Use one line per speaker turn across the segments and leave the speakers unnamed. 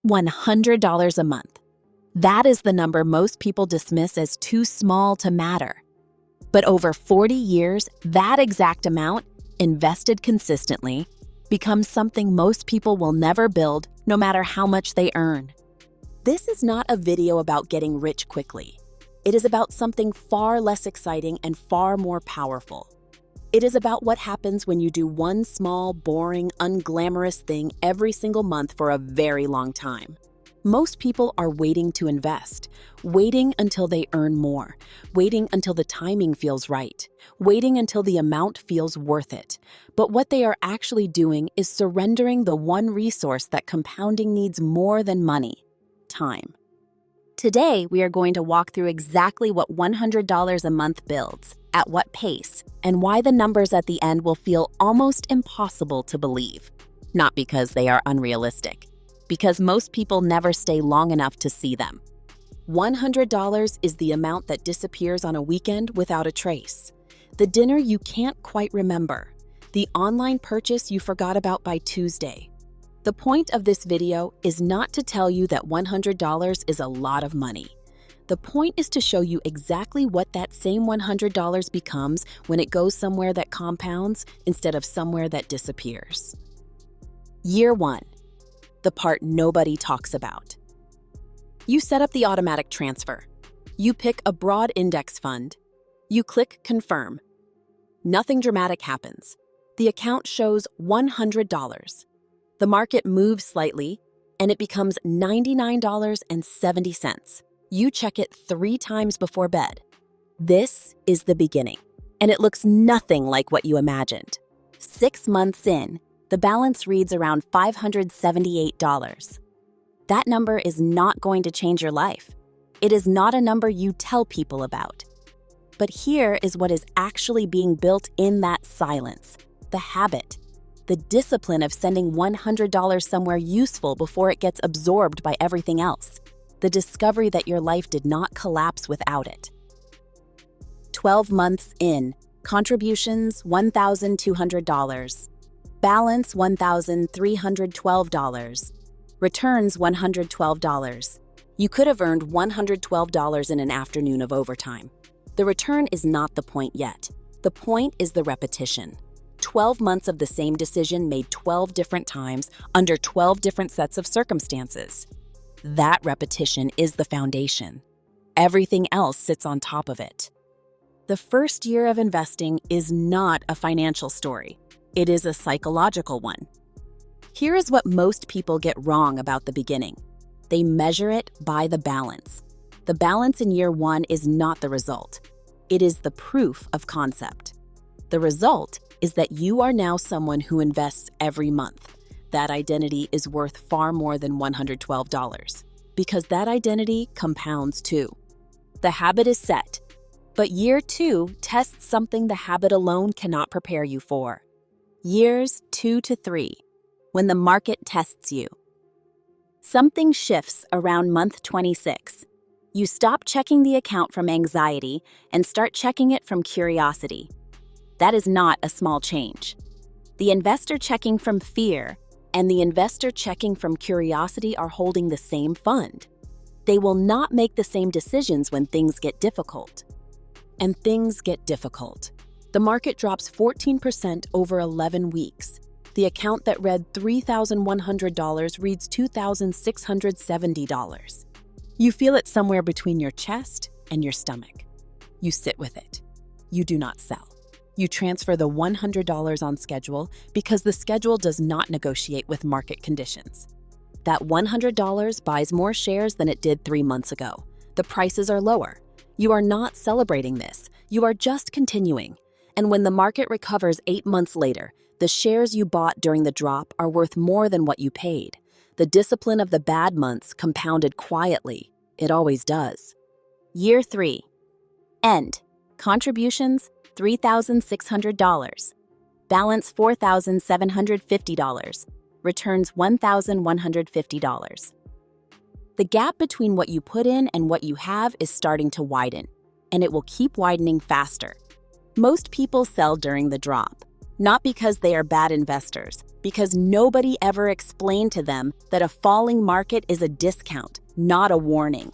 $100 a month. That is the number most people dismiss as too small to matter. But over 40 years, that exact amount, invested consistently, becomes something most people will never build, no matter how much they earn. This is not a video about getting rich quickly. It is about something far less exciting and far more powerful. It is about what happens when you do one small, boring, unglamorous thing every single month for a very long time. Most people are waiting to invest, waiting until they earn more, waiting until the timing feels right, waiting until the amount feels worth it. But what they are actually doing is surrendering the one resource that compounding needs more than money: time. Today, we are going to walk through exactly what $100 a month builds, at what pace, and why the numbers at the end will feel almost impossible to believe. Not because they are unrealistic, because most people never stay long enough to see them. $100 is the amount that disappears on a weekend without a trace. The dinner you can't quite remember. The online purchase you forgot about by Tuesday. The point of this video is not to tell you that $100 is a lot of money. The point is to show you exactly what that same $100 becomes when it goes somewhere that compounds instead of somewhere that disappears. Year 1. The part nobody talks about. You set up the automatic transfer. You pick a broad index fund. You click Confirm. Nothing dramatic happens. The account shows $100. The market moves slightly, and it becomes $99.70. You check it 3 times before bed. This is the beginning, and it looks nothing like what you imagined. 6 months in, the balance reads around $578. That number is not going to change your life. It is not a number you tell people about. But here is what is actually being built in that silence: the habit, the discipline of sending $100 somewhere useful before it gets absorbed by everything else, the discovery that your life did not collapse without it. 12 months in, contributions $1,200. Balance $1,312. Returns $112. You could have earned $112 in an afternoon of overtime. The return is not the point yet. The point is the repetition. 12 months of the same decision made 12 different times under 12 different sets of circumstances. That repetition is the foundation. Everything else sits on top of it. The first year of investing is not a financial story. It is a psychological one. Here is what most people get wrong about the beginning. They measure it by the balance. The balance in year 1 is not the result. It is the proof of concept. The result is that you are now someone who invests every month. That identity is worth far more than $112, because that identity compounds too. The habit is set, but year 2 tests something the habit alone cannot prepare you for. Years 2 to 3, when the market tests you. Something shifts around month 26. You stop checking the account from anxiety and start checking it from curiosity. That is not a small change. The investor checking from fear and the investor checking from curiosity are holding the same fund. They will not make the same decisions when things get difficult. And things get difficult. The market drops 14% over 11 weeks. The account that read $3,100 reads $2,670. You feel it somewhere between your chest and your stomach. You sit with it. You do not sell. You transfer the $100 on schedule because the schedule does not negotiate with market conditions. That $100 buys more shares than it did 3 months ago. The prices are lower. You are not celebrating this. You are just continuing. And when the market recovers 8 months later, the shares you bought during the drop are worth more than what you paid. The discipline of the bad months compounded quietly. It always does. Year 3. End. Contributions $3,600. Balance $4,750. Returns $1,150. The gap between what you put in and what you have is starting to widen, and it will keep widening faster. Most people sell during the drop. Not because they are bad investors, because nobody ever explained to them that a falling market is a discount, not a warning.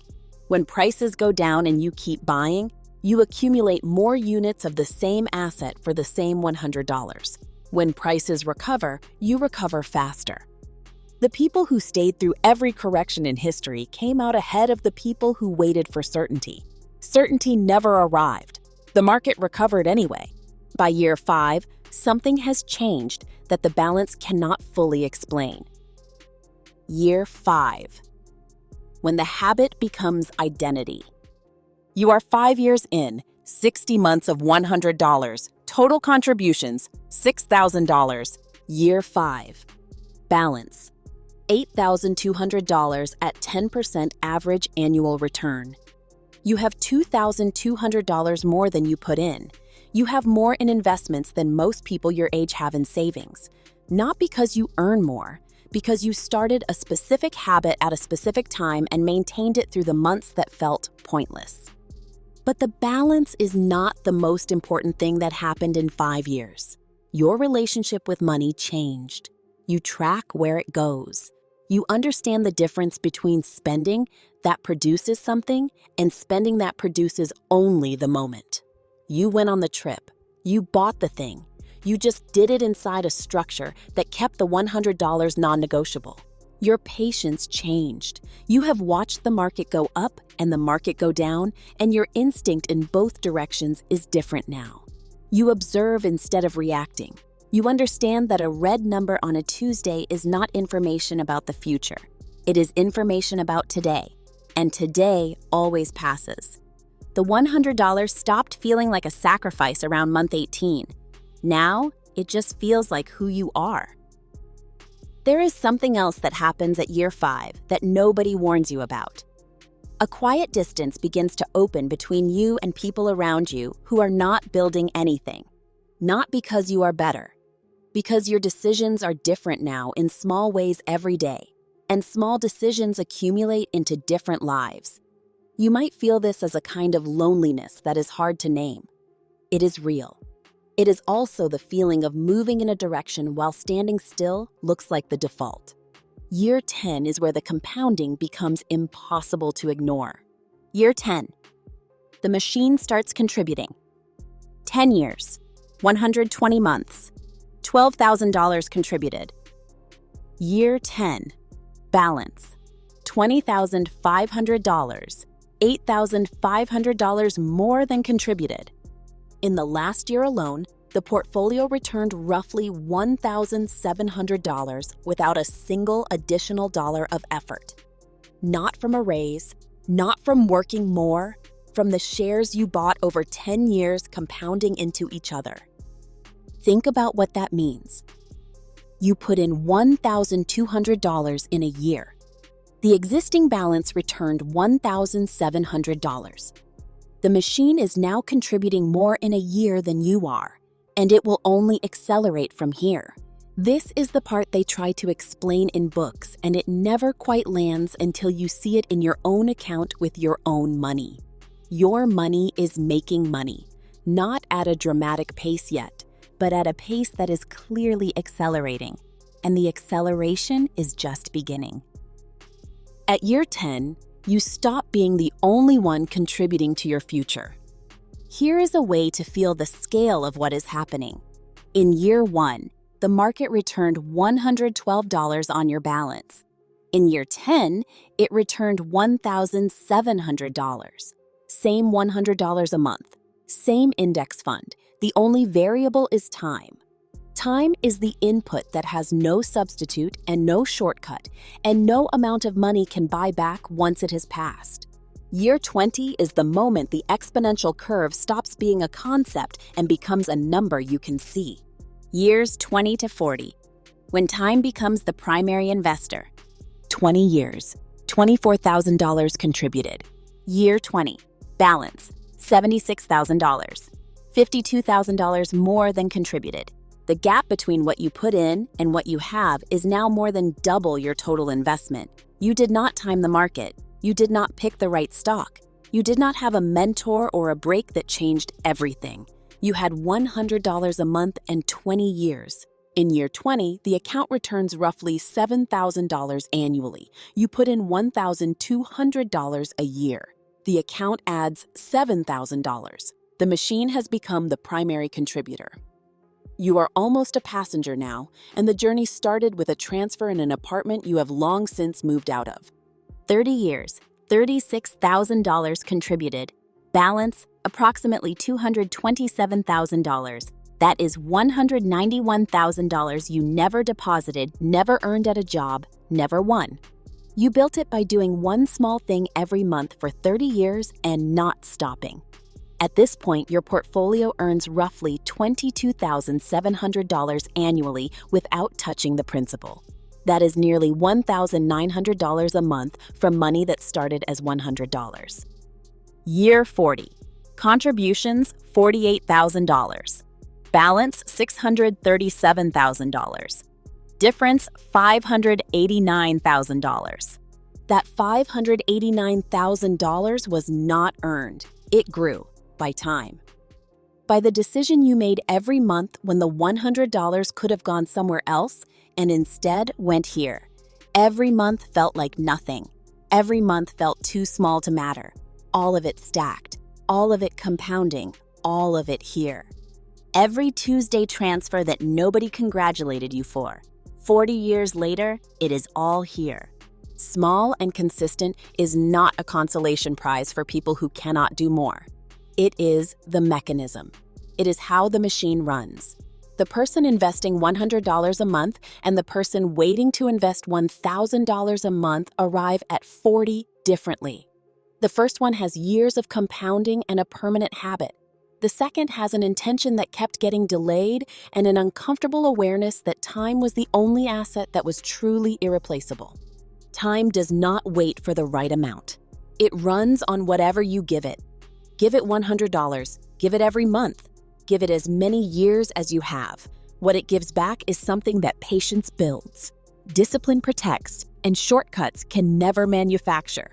When prices go down and you keep buying, you accumulate more units of the same asset for the same $100. When prices recover, you recover faster. The people who stayed through every correction in history came out ahead of the people who waited for certainty. Certainty never arrived. The market recovered anyway. By year 5, something has changed that the balance cannot fully explain. Year 5. When the habit becomes identity. You are 5 years in, 60 months of $100, total contributions, $6,000. Year 5. Balance. $8,200 at 10% average annual return. You have $2,200 more than you put in. You have more in investments than most people your age have in savings. Not because you earn more, because you started a specific habit at a specific time and maintained it through the months that felt pointless. But the balance is not the most important thing that happened in 5 years. Your relationship with money changed. You track where it goes. You understand the difference between spending that produces something and spending that produces only the moment. You went on the trip. You bought the thing. You just did it inside a structure that kept the $100 non-negotiable. Your patience changed. You have watched the market go up and the market go down, and your instinct in both directions is different now. You observe instead of reacting. You understand that a red number on a Tuesday is not information about the future. It is information about today, and today always passes. The $100 stopped feeling like a sacrifice around month 18. Now, it just feels like who you are. There is something else that happens at year 5 that nobody warns you about. A quiet distance begins to open between you and people around you who are not building anything. Not because you are better, because your decisions are different now in small ways every day, and small decisions accumulate into different lives. You might feel this as a kind of loneliness that is hard to name. It is real. It is also the feeling of moving in a direction while standing still looks like the default. Year 10 is where the compounding becomes impossible to ignore. Year 10. The machine starts contributing. 10 years, 120 months, $12,000 contributed. Year 10. Balance. $20,500, $8,500 more than contributed. In the last year alone, the portfolio returned roughly $1,700 without a single additional dollar of effort. Not from a raise, not from working more, from the shares you bought over 10 years compounding into each other. Think about what that means. You put in $1,200 in a year. The existing balance returned $1,700. The machine is now contributing more in a year than you are, and it will only accelerate from here. This is the part they try to explain in books, and it never quite lands until you see it in your own account with your own money. Your money is making money, not at a dramatic pace yet, but at a pace that is clearly accelerating, and the acceleration is just beginning. At year 10, you stop being the only one contributing to your future. Here is a way to feel the scale of what is happening. In year 1, the market returned $112 on your balance. In year 10, it returned $1,700. Same $100 a month. Same index fund. The only variable is time. Time is the input that has no substitute and no shortcut, and no amount of money can buy back once it has passed. Year 20 is the moment the exponential curve stops being a concept and becomes a number you can see. Years 20 to 40, when time becomes the primary investor. 20 years, $24,000 contributed. Year 20, balance, $76,000. $52,000 more than contributed. The gap between what you put in and what you have is now more than double your total investment. You did not time the market. You did not pick the right stock. You did not have a mentor or a break that changed everything. You had $100 a month and 20 years. In year 20, the account returns roughly $7,000 annually. You put in $1,200 a year. The account adds $7,000. The machine has become the primary contributor. You are almost a passenger now, and the journey started with a transfer in an apartment you have long since moved out of. 30 years, $36,000 contributed. Balance, approximately $227,000. That is $191,000 you never deposited, never earned at a job, never won. You built it by doing one small thing every month for 30 years and not stopping. At this point, your portfolio earns roughly $22,700 annually without touching the principal. That is nearly $1,900 a month from money that started as $100. Year 40. Contributions, $48,000. Balance, $637,000. Difference, $589,000. That $589,000 was not earned. It grew by time. By the decision you made every month when the $100 could have gone somewhere else and instead went here. Every month felt like nothing. Every month felt too small to matter. All of it stacked. All of it compounding. All of it here. Every Tuesday transfer that nobody congratulated you for. 40 years later, it is all here. Small and consistent is not a consolation prize for people who cannot do more. It is the mechanism. It is how the machine runs. The person investing $100 a month and the person waiting to invest $1,000 a month arrive at 40 differently. The first one has years of compounding and a permanent habit. The second has an intention that kept getting delayed and an uncomfortable awareness that time was the only asset that was truly irreplaceable. Time does not wait for the right amount. It runs on whatever you give it. Give it $100. Give it every month. Give it as many years as you have. What it gives back is something that patience builds. Discipline protects, and shortcuts can never manufacture.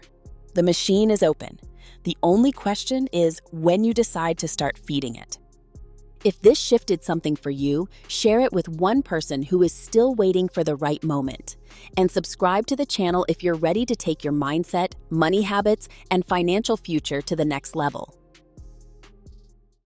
The machine is open. The only question is when you decide to start feeding it. If this shifted something for you, share it with one person who is still waiting for the right moment. And subscribe to the channel if you're ready to take your mindset, money habits, and financial future to the next level.